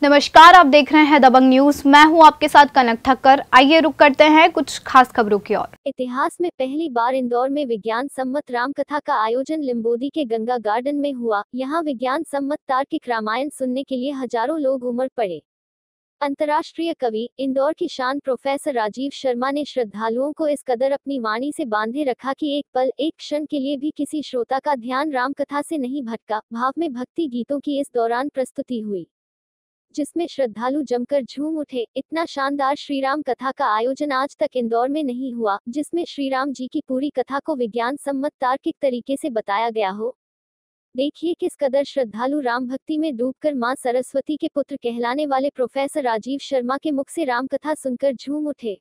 नमस्कार, आप देख रहे हैं दबंग न्यूज। मैं हूं आपके साथ कनक ठक्कर। आइए रुक करते हैं कुछ खास खबरों की ओर। इतिहास में पहली बार इंदौर में विज्ञान सम्मत रामकथा का आयोजन लिम्बोदी के गंगा गार्डन में हुआ। यहां विज्ञान सम्मत तार्किक रामायण सुनने के लिए हजारों लोग उमड़ पड़े। अंतर्राष्ट्रीय कवि, इंदौर की शान प्रोफेसर राजीव शर्मा ने श्रद्धालुओं को इस कदर अपनी वाणी से बांधे रखा कि एक पल, एक क्षण के लिए भी किसी श्रोता का ध्यान रामकथा से नहीं भटका। भाव में भक्ति गीतों की इस दौरान प्रस्तुति हुई, जिसमें श्रद्धालु जमकर झूम उठे। इतना शानदार श्रीराम कथा का आयोजन आज तक इंदौर में नहीं हुआ, जिसमें श्रीराम जी की पूरी कथा को विज्ञान सम्मत तार्किक तरीके से बताया गया हो। देखिए किस कदर श्रद्धालु राम भक्ति में डूबकर मां सरस्वती के पुत्र कहलाने वाले प्रोफेसर राजीव शर्मा के मुख से राम कथा सुनकर झूम उठे।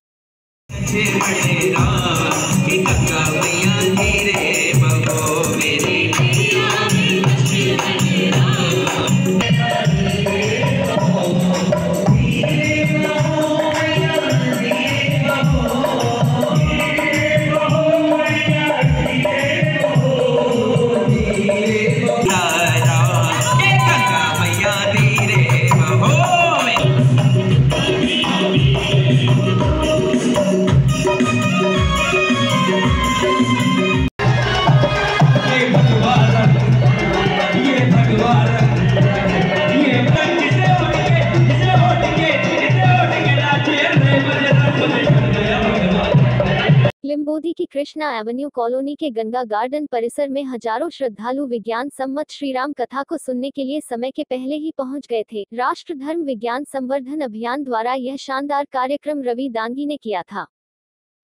लिम्बोदी की कृष्णा एवेन्यू कॉलोनी के गंगा गार्डन परिसर में हजारों श्रद्धालु विज्ञान सम्मत श्रीराम कथा को सुनने के लिए समय के पहले ही पहुंच गए थे। राष्ट्र धर्म विज्ञान संवर्धन अभियान द्वारा यह शानदार कार्यक्रम रवि दांगी ने किया था।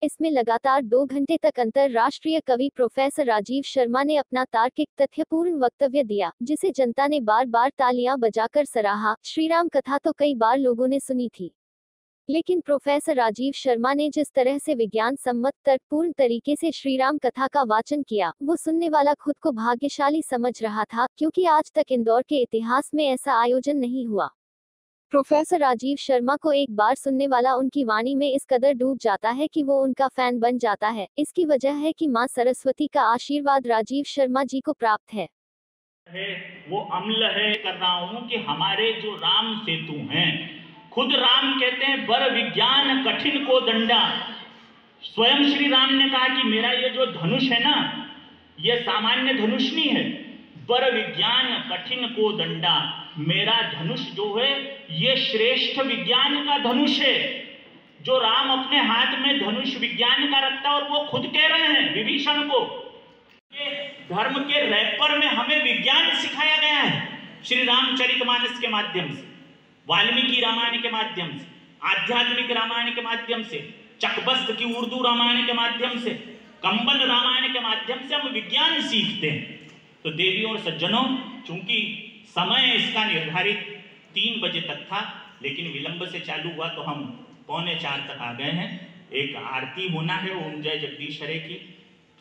इसमें लगातार 2 घंटे तक अंतरराष्ट्रीय कवि प्रोफेसर राजीव शर्मा ने अपना तार्किक तथ्यपूर्ण वक्तव्य दिया, जिसे जनता ने बार बार तालियां बजाकर सराहा। श्रीराम कथा तो कई बार लोगों ने सुनी थी, लेकिन प्रोफेसर राजीव शर्मा ने जिस तरह से विज्ञान सम्मत तर्कपूर्ण तरीके से श्रीराम कथा का वाचन किया, वो सुनने वाला खुद को भाग्यशाली समझ रहा था, क्योंकि आज तक इंदौर के इतिहास में ऐसा आयोजन नहीं हुआ। प्रोफेसर राजीव शर्मा को एक बार सुनने वाला उनकी वाणी में इस कदर डूब जाता है कि वो उनका फैन बन जाता है। इसकी वजह है कि मां सरस्वती का आशीर्वाद राजीव शर्मा जी को प्राप्त है। वो अम्ल है कर रहा हूँ कि हमारे जो राम सेतु हैं, खुद राम कहते हैं बर विज्ञान कठिन को दंडा। स्वयं श्री राम ने कहा कि मेरा ये जो धनुष है ना, ये सामान्य धनुष नहीं है, बर विज्ञान कठिन को दंडा। मेरा धनुष जो है ये श्रेष्ठ विज्ञान का धनुष है। जो राम अपने हाथ में धनुष विज्ञान का रखता है, और वो खुद कह रहे हैं विभीषण को, ये धर्म के रैपर में हमें विज्ञान सिखाया गया है। श्री रामचरितमानस के माध्यम से, वाल्मीकि रामायण के माध्यम से, आध्यात्मिक रामायण के माध्यम से, चकबस्त की उर्दू रामायण के माध्यम से, कंबन रामायण के माध्यम से हम विज्ञान सीखते हैं। तो देवियों और सज्जनों, चूंकि समय इसका निर्धारित 3 बजे तक था, लेकिन विलंब से चालू हुआ तो हम 3:45 तक आ गए हैं। एक आरती होना है ओम जय जगदीश हरे की।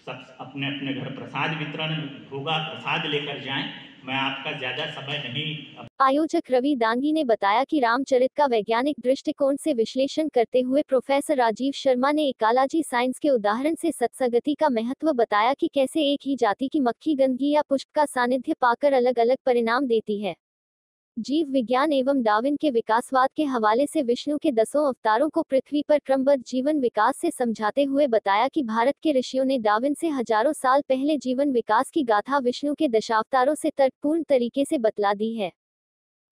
सब अपने अपने घर प्रसाद वितरण होगा, प्रसाद लेकर जाएं। मैं आपका ज्यादा समय नहीं। आयोजक रवि दांगी ने बताया कि रामचरित का वैज्ञानिक दृष्टिकोण से विश्लेषण करते हुए प्रोफेसर राजीव शर्मा ने इकोलॉजी साइंस के उदाहरण से सत्संगति का महत्व बताया कि कैसे एक ही जाति की मक्खी गंदगी या पुष्प का सानिध्य पाकर अलग अलग परिणाम देती है। जीव विज्ञान एवं डार्विन के विकासवाद के हवाले से विष्णु के 10 अवतारों को पृथ्वी पर क्रमबद्ध जीवन विकास से समझाते हुए बताया कि भारत के ऋषियों ने डार्विन से हजारों साल पहले जीवन विकास की गाथा विष्णु के दशावतारों से तर्कपूर्ण तरीके से बतला दी है।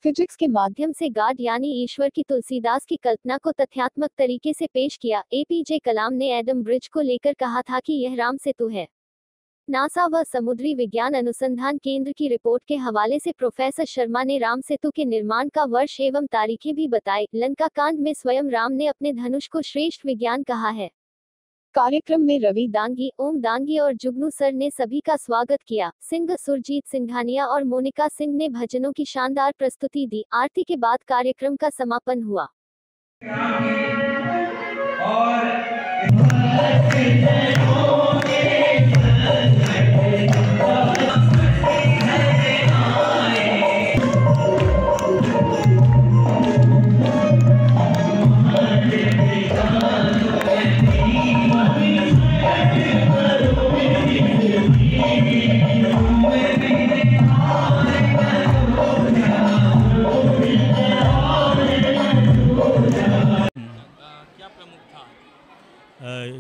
फिजिक्स के माध्यम से गॉड यानी ईश्वर की तुलसीदास की कल्पना को तथ्यात्मक तरीके से पेश किया। एपीजे कलाम ने एडम ब्रिज को लेकर कहा था कि यह राम सेतु है। नासा व समुद्री विज्ञान अनुसंधान केंद्र की रिपोर्ट के हवाले से प्रोफेसर शर्मा ने राम सेतु के निर्माण का वर्ष एवं तारीखें भी बताई। लंका कांड में स्वयं राम ने अपने धनुष को श्रेष्ठ विज्ञान कहा है। कार्यक्रम में रवि दांगी, ओम दांगी और जुगनू सर ने सभी का स्वागत किया। सिंगर सुरजीत सिंघानिया और मोनिका सिंह ने भजनों की शानदार प्रस्तुति दी। आरती के बाद कार्यक्रम का समापन हुआ।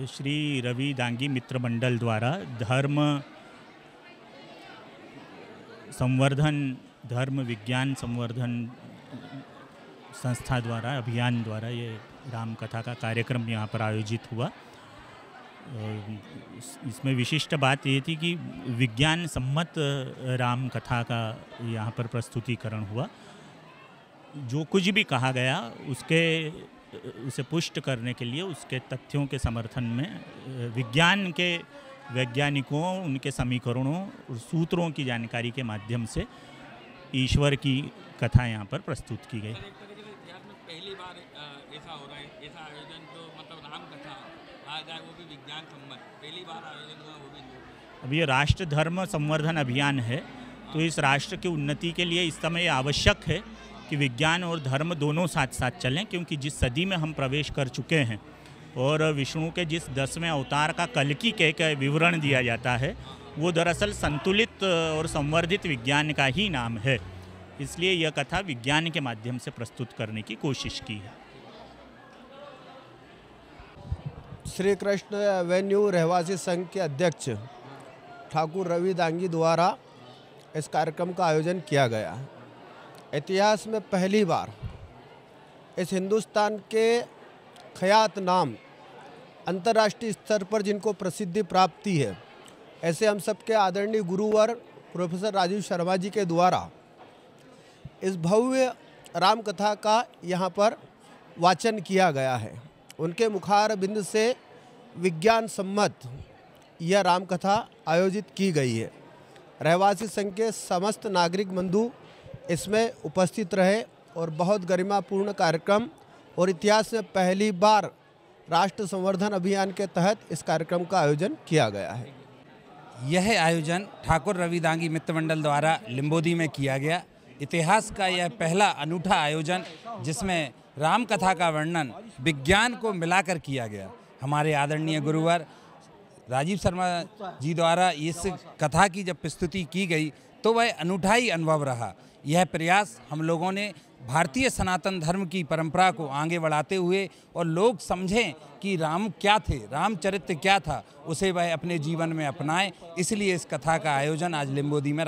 श्री रवि दांगी मित्र मंडल द्वारा धर्म विज्ञान संवर्धन संस्था द्वारा अभियान द्वारा ये राम कथा का कार्यक्रम यहाँ पर आयोजित हुआ। इसमें विशिष्ट बात ये थी कि विज्ञान सम्मत राम कथा का यहाँ पर प्रस्तुतिकरण हुआ। जो कुछ भी कहा गया उसे पुष्ट करने के लिए, उसके तथ्यों के समर्थन में विज्ञान के वैज्ञानिकों, उनके समीकरणों और सूत्रों की जानकारी के माध्यम से ईश्वर की कथा यहाँ पर प्रस्तुत की गई। पहली बार ऐसा हो रहा है, ऐसा आयोजन जो मतलब राम कथा आ जाए वो भी विज्ञान सम्मत, पहली बार आयोजन हुआ वो भी। अब ये राष्ट्र धर्म संवर्धन अभियान है, तो इस राष्ट्र की उन्नति के लिए इस समय आवश्यक है कि विज्ञान और धर्म दोनों साथ साथ चलें, क्योंकि जिस सदी में हम प्रवेश कर चुके हैं और विष्णु के जिस 10वें अवतार का कल्कि के विवरण दिया जाता है वो दरअसल संतुलित और संवर्धित विज्ञान का ही नाम है। इसलिए यह कथा विज्ञान के माध्यम से प्रस्तुत करने की कोशिश की है। श्री कृष्ण एवेन्यू रहवासी संघ के अध्यक्ष ठाकुर रवि दांगी द्वारा इस कार्यक्रम का आयोजन किया गया। इतिहास में पहली बार इस हिंदुस्तान के ख्यात नाम अंतर्राष्ट्रीय स्तर पर जिनको प्रसिद्धि प्राप्ति है, ऐसे हम सबके आदरणीय गुरुवर प्रोफेसर राजीव शर्मा जी के द्वारा इस भव्य राम कथा का यहाँ पर वाचन किया गया है। उनके मुखार बिंद से विज्ञान सम्मत यह राम कथा आयोजित की गई है। रहवासी संघ के समस्त नागरिक बंधु इसमें उपस्थित रहे और बहुत गरिमापूर्ण कार्यक्रम और इतिहास में पहली बार राष्ट्र संवर्धन अभियान के तहत इस कार्यक्रम का आयोजन किया गया है। यह आयोजन ठाकुर रवि दांगी मित्र मंडल द्वारा लिम्बोदी में किया गया। इतिहास का यह पहला अनूठा आयोजन जिसमें राम कथा का वर्णन विज्ञान को मिलाकर किया गया। हमारे आदरणीय गुरुवर राजीव शर्मा जी द्वारा इस कथा की जब प्रस्तुति की गई तो वह अनूठा ही अनुभव रहा। यह प्रयास हम लोगों ने भारतीय सनातन धर्म की परंपरा को आगे बढ़ाते हुए और लोग समझें कि राम क्या थे, रामचरित्र क्या था, उसे वह अपने जीवन में अपनाएं। इसलिए इस कथा का आयोजन आज लिम्बोदी में